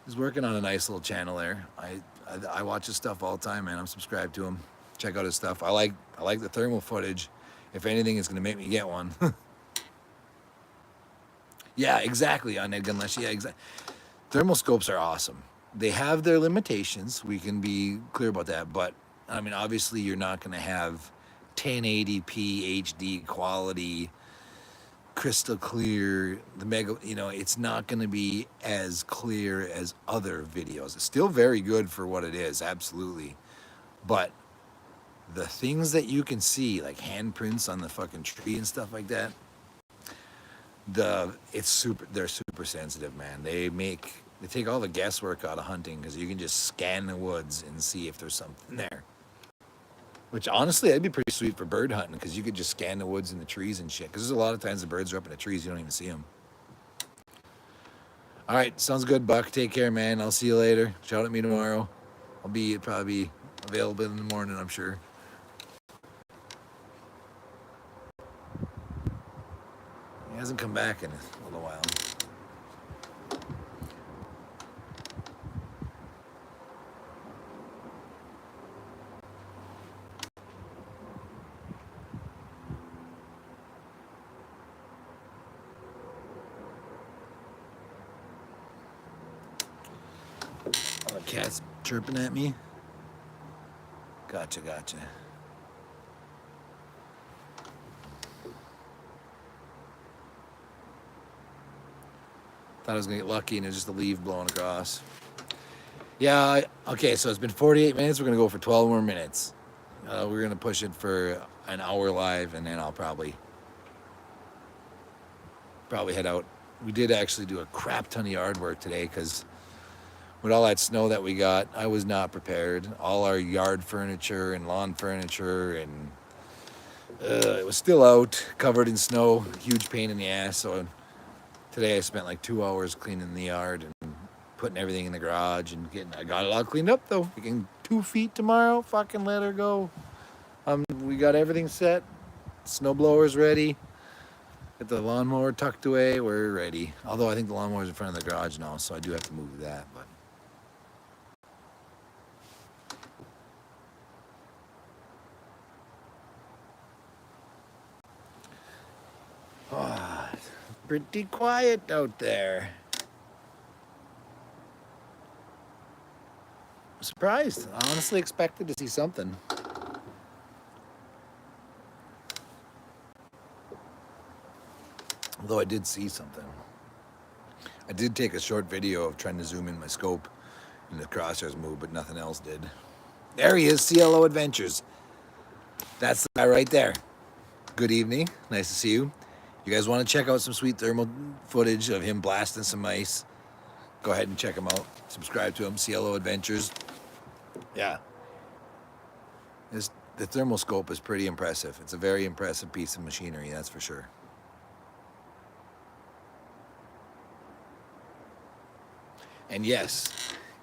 he's working on a nice little channel there. I watch his stuff all the time, man. I'm subscribed to him. Check out his stuff. I like the thermal footage. If anything, it's gonna make me get one. Yeah, exactly. On Ed Gunlash. Yeah, exactly. Thermal scopes are awesome. They have their limitations. We can be clear about that. But I mean, obviously, you're not gonna have 1080p HD quality, crystal clear, the mega, it's not going to be as clear as other videos. It's still very good for what it is, absolutely. But the things that you can see, like handprints on the fucking tree and stuff like that, they're super sensitive, man. They take all the guesswork out of hunting because you can just scan the woods and see if there's something there. Which honestly, that'd be pretty sweet for bird hunting because you could just scan the woods and the trees and shit. Because there's a lot of times the birds are up in the trees, you don't even see them. All right, sounds good, Buck. Take care, man. I'll see you later. Shout at me tomorrow. I'll probably be available in the morning, I'm sure. He hasn't come back in a little while. Oh, the cat's chirping at me. Gotcha. Thought I was gonna get lucky and it's just a leaf blowing across. Yeah, okay, so it's been 48 minutes. We're gonna go for 12 more minutes. We're gonna push it for an hour live and then I'll probably head out. We did actually do a crap ton of yard work today because with all that snow that we got, I was not prepared. All our yard furniture and lawn furniture and it was still out, covered in snow, huge pain in the ass. So today I spent like 2 hours cleaning the yard and putting everything in the garage and I got it all cleaned up though. We can 2 feet tomorrow, fucking let her go. We got everything set, snow blower's ready. Get the lawnmower tucked away, we're ready. Although I think the lawnmower's in front of the garage now, so I do have to move that, but. Oh, pretty quiet out there. I'm surprised. I honestly expected to see something. Although I did see something. I did take a short video of trying to zoom in my scope and the crosshairs moved, but nothing else did. There he is, CLO Adventures. That's the guy right there. Good evening. Nice to see you. You guys want to check out some sweet thermal footage of him blasting some mice? Go ahead and check him out. Subscribe to him, CLO Adventures. Yeah. The thermal scope is pretty impressive. It's a very impressive piece of machinery, that's for sure. And yes,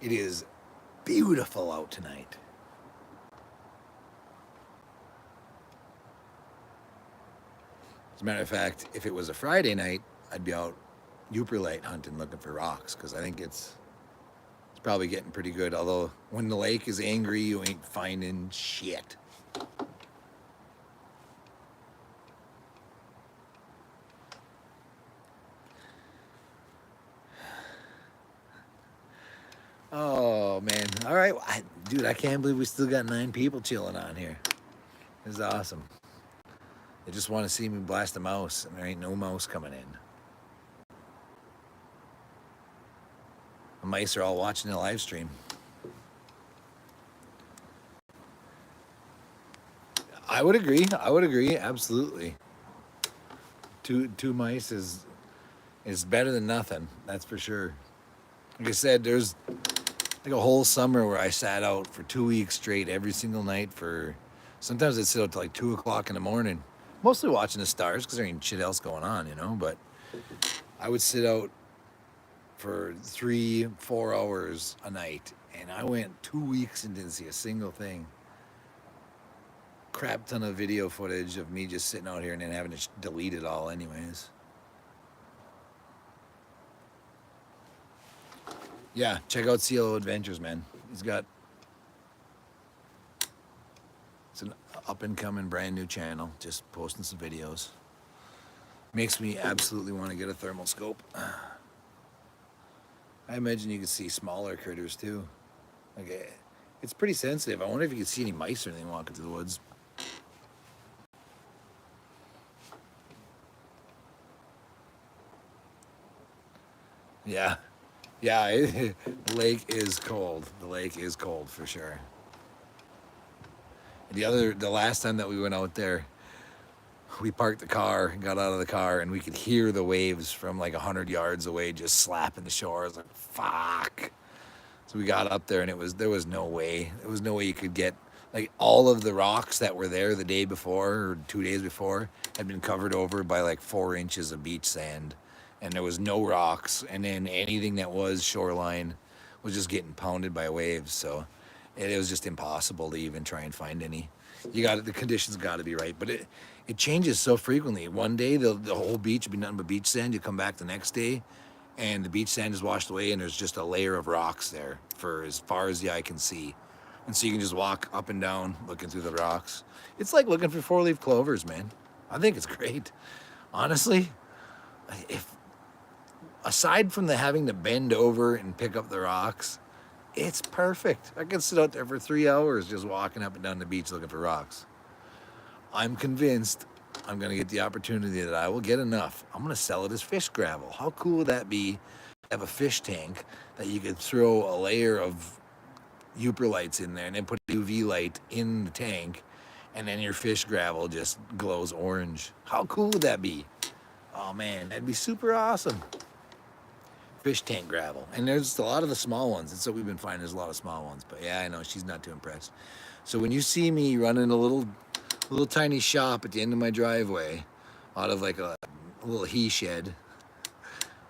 it is beautiful out tonight. As a matter of fact, if it was a Friday night, I'd be out Uperlite hunting looking for rocks because I think it's probably getting pretty good. Although when the lake is angry, you ain't finding shit. Oh man! All right, dude, I can't believe we still got 9 people chilling on here. This is awesome. They just want to see me blast a mouse, and there ain't no mouse coming in. The mice are all watching the live stream. I would agree. I would agree. Absolutely. Two mice is better than nothing. That's for sure. Like I said, there's like a whole summer where I sat out for 2 weeks straight every single night for. Sometimes I'd sit out till like 2 o'clock in the morning, mostly watching the stars because there ain't shit else going on, you know. But I would sit out for 3-4 hours a night, and I went 2 weeks and didn't see a single thing. Crap ton of video footage of me just sitting out here and then having to delete it all anyways. Yeah, check out CLO Adventures, man. It's an up and coming brand new channel, just posting some videos. Makes me absolutely want to get a thermal scope. I imagine you could see smaller critters too. Like, it's pretty sensitive. I wonder if you could see any mice or anything walking through the woods. Yeah. Yeah, the lake is cold. The lake is cold for sure. The last time that we went out there, we parked the car, got out of the car, and we could hear the waves from like 100 yards away just slapping the shore. I was like, fuck. So we got up there, and there was no way. There was no way you could get, like, all of the rocks that were there the day before or 2 days before had been covered over by like 4 inches of beach sand, and there was no rocks. And then anything that was shoreline was just getting pounded by waves. So it was just impossible to even try and find any. The conditions got to be right, but it changes so frequently. One day the whole beach will be nothing but beach sand. You come back the next day, and the beach sand is washed away, and there's just a layer of rocks there for as far as the eye can see. And so you can just walk up and down looking through the rocks. It's like looking for 4-leaf clovers, man. I think it's great. Honestly, if aside from the having to bend over and pick up the rocks, it's perfect. I could sit out there for 3 hours just walking up and down the beach looking for rocks. I'm convinced I'm going to get the opportunity that I will get enough. I'm going to sell it as fish gravel. How cool would that be? Have a fish tank that you could throw a layer of Uper lights in there and then put a UV light in the tank, and then your fish gravel just glows orange. How cool would that be? Oh man, that'd be super awesome. Fish tank gravel. And there's a lot of the small ones. That's what we've been finding. There's a lot of small ones. But yeah, I know she's not too impressed. So when you see me running a little tiny shop at the end of my driveway out of like a little he shed,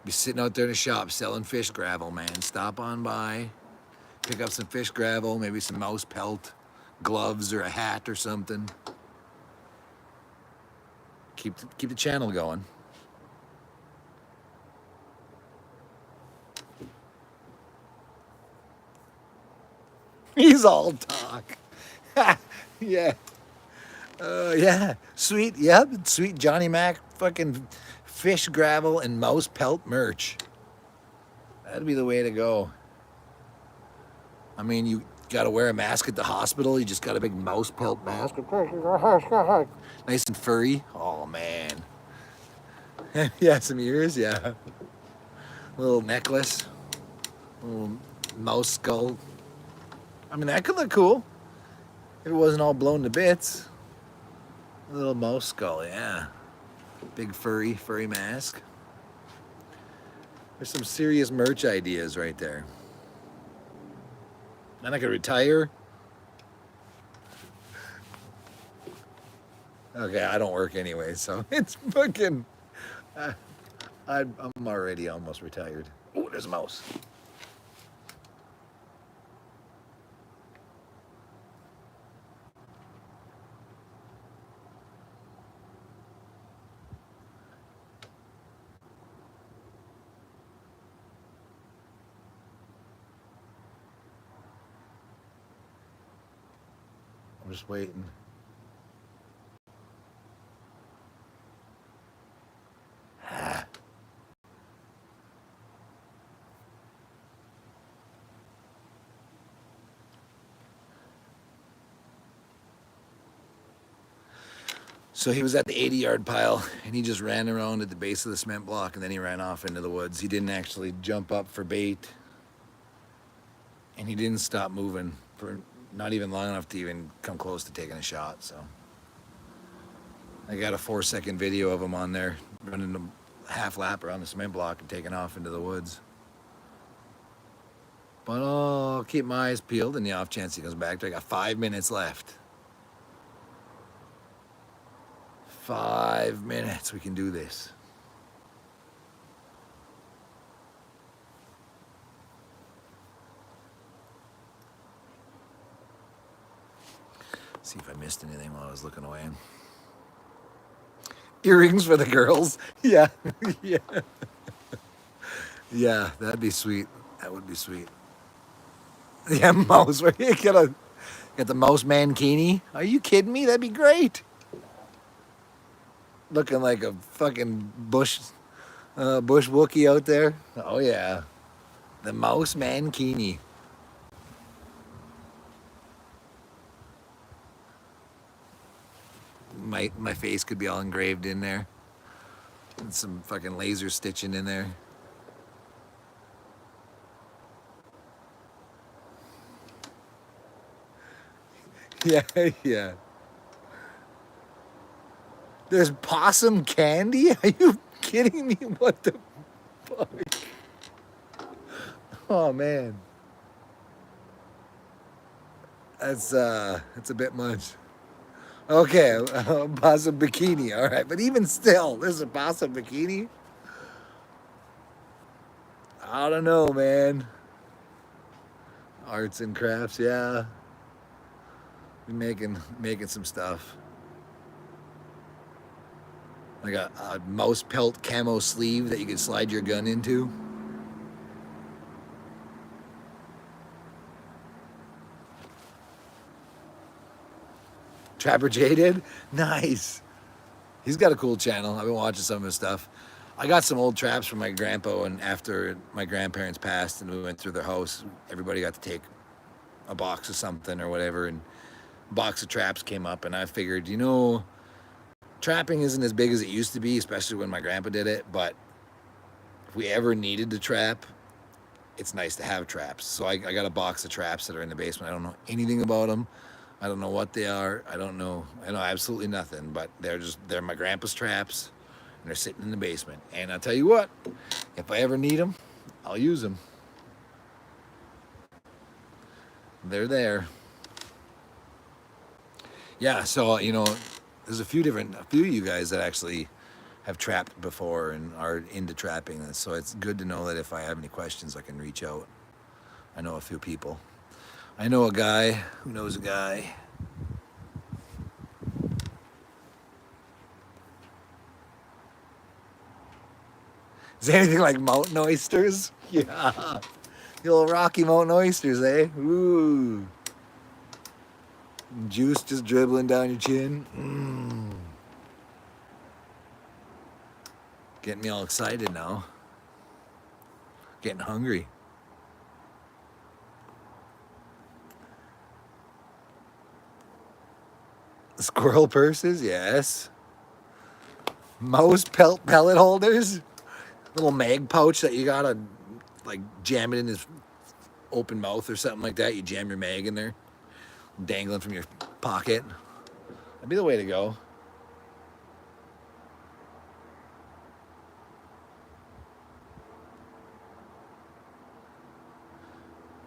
be sitting out there in a shop selling fish gravel, man. Stop on by, pick up some fish gravel, maybe some mouse pelt, gloves or a hat or something. Keep the channel going. He's all talk. Yeah. Yeah. Sweet. Yep. Sweet Johnny Mac fucking fish gravel and mouse pelt merch. That'd be the way to go. I mean, you got to wear a mask at the hospital. You just got a big mouse pelt mask. Nice and furry. Oh, man. Yeah, some ears. Yeah. Little necklace. Little mouse skull. I mean, that could look cool if it wasn't all blown to bits. A little mouse skull, yeah. Big furry mask. There's some serious merch ideas right there. Then I could retire. Okay, I don't work anyway, so it's fucking. I'm already almost retired. Oh, there's a mouse. I'm just waiting. So he was at the 80-yard pile, and he just ran around at the base of the cement block, and then he ran off into the woods. He didn't actually jump up for bait, and he didn't stop moving for not even long enough to even come close to taking a shot. So I got a 4-second video of him on there running a half lap around the cement block and taking off into the woods. But I'll keep my eyes peeled in the off chance he comes back. I got 5 minutes left. 5 minutes, we can do this. See if I missed anything while I was looking away. Earrings for the girls. Yeah, yeah. Yeah, that'd be sweet. That would be sweet. Yeah, mouse. Where you get the mouse mankini? Are you kidding me? That'd be great. Looking like a fucking bush Wookie out there. Oh yeah, the mouse mankini. My face could be all engraved in there, and some fucking laser stitching in there. Yeah, yeah. There's possum candy? Are you kidding me? What the fuck? Oh man. That's a bit much. Okay, possum bikini, all right. But even still, there's a possum bikini? I don't know, man. Arts and crafts, yeah. We're making some stuff. Like a mouse pelt camo sleeve that you could slide your gun into. Trapper J did? Nice. He's got a cool channel. I've been watching some of his stuff. I got some old traps from my grandpa, and after my grandparents passed and we went through their house, everybody got to take a box of something or whatever, and a box of traps came up, and I figured, trapping isn't as big as it used to be, especially when my grandpa did it, but if we ever needed to trap, it's nice to have traps. So I got a box of traps that are in the basement. I don't know anything about them. I don't know what they are. I know absolutely nothing, but they're my grandpa's traps, and they're sitting in the basement. And I'll tell you what, if I ever need them, I'll use them. They're there. Yeah, so, there's a few of you guys that actually have trapped before and are into trapping. So it's good to know that if I have any questions, I can reach out. I know a few people. I know a guy who knows a guy. Is there anything like mountain oysters? Yeah. The old Rocky Mountain oysters, eh? Ooh. Juice just dribbling down your chin. Mmm. Getting me all excited now. Getting hungry. Squirrel purses, yes. Mouse pellet holders. Little mag pouch that you gotta like jam it in his open mouth or something like that. You jam your mag in there, dangling from your pocket. That'd be the way to go.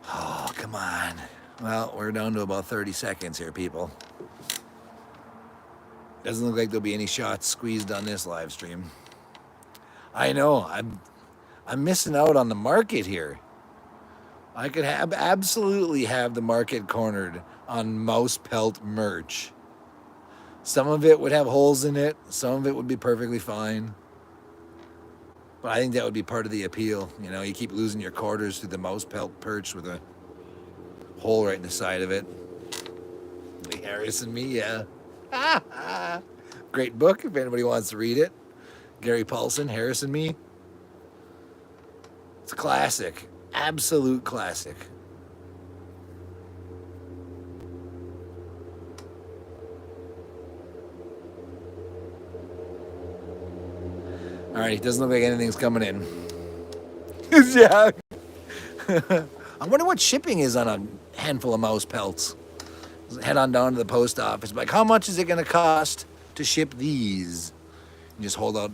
Oh, come on. Well, we're down to about 30 seconds here, people. Doesn't look like there'll be any shots squeezed on this live stream. I know, I'm missing out on the market here. I could absolutely have the market cornered on mouse pelt merch. Some of it would have holes in it. Some of it would be perfectly fine. But I think that would be part of the appeal. You keep losing your quarters to the mouse pelt perch with a hole right in the side of it. The Harrison Me, yeah. Great book if anybody wants to read it. Gary Paulson, Harrison Me. It's a classic. Absolute classic. All right, it doesn't look like anything's coming in. Yeah. I wonder what shipping is on a handful of mouse pelts. Head on down to the post office. Like, how much is it going to cost to ship these? And just hold out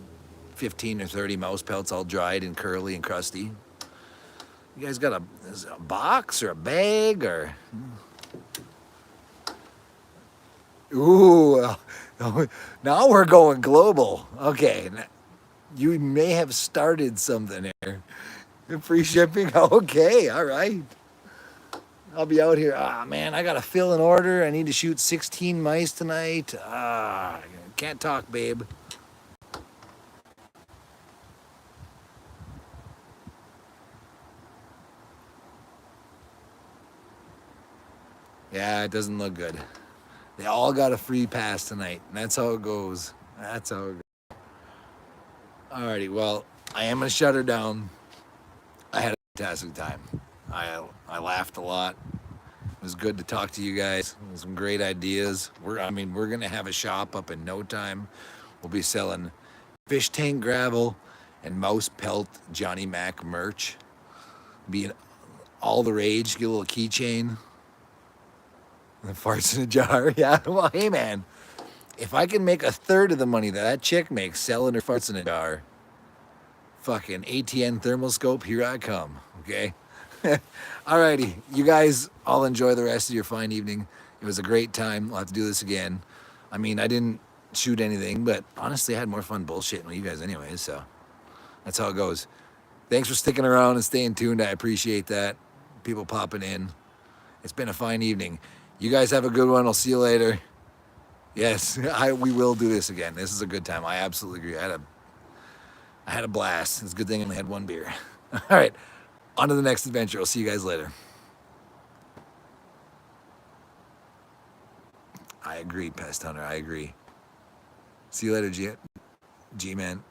15 or 30 mouse pelts all dried and curly and crusty. You guys got a box or a bag or? Ooh, now we're going global. Okay, you may have started something here. Free shipping? Okay, all right. I'll be out here. Ah, man, I got to fill an order. I need to shoot 16 mice tonight. Ah, can't talk, babe. Yeah, it doesn't look good. They all got a free pass tonight, and that's how it goes. That's how it goes. Alrighty, well, I am gonna shut her down. I had a fantastic time. I laughed a lot. It was good to talk to you guys. Some great ideas. We're gonna have a shop up in no time. We'll be selling fish tank gravel and mouse pelt Johnny Mac merch. Being all the rage. Get a little keychain. The farts in a jar. Yeah. Well, hey man, if I can make a third of the money that chick makes selling her farts in a jar, fucking ATN thermal scope, here I come. Okay. Alrighty, you guys all enjoy the rest of your fine evening. It was a great time. We'll have to do this again. I mean, I didn't shoot anything, but honestly, I had more fun bullshitting with you guys anyways, so that's how it goes. Thanks for sticking around and staying tuned. I appreciate that. People popping in. It's been a fine evening. You guys have a good one. I'll see you later. Yes, we will do this again. This is a good time. I absolutely agree. I had a blast. It's a good thing I only had one beer. All right, on to the next adventure. I'll see you guys later. I agree, Pest Hunter. I agree. See you later, G-Man.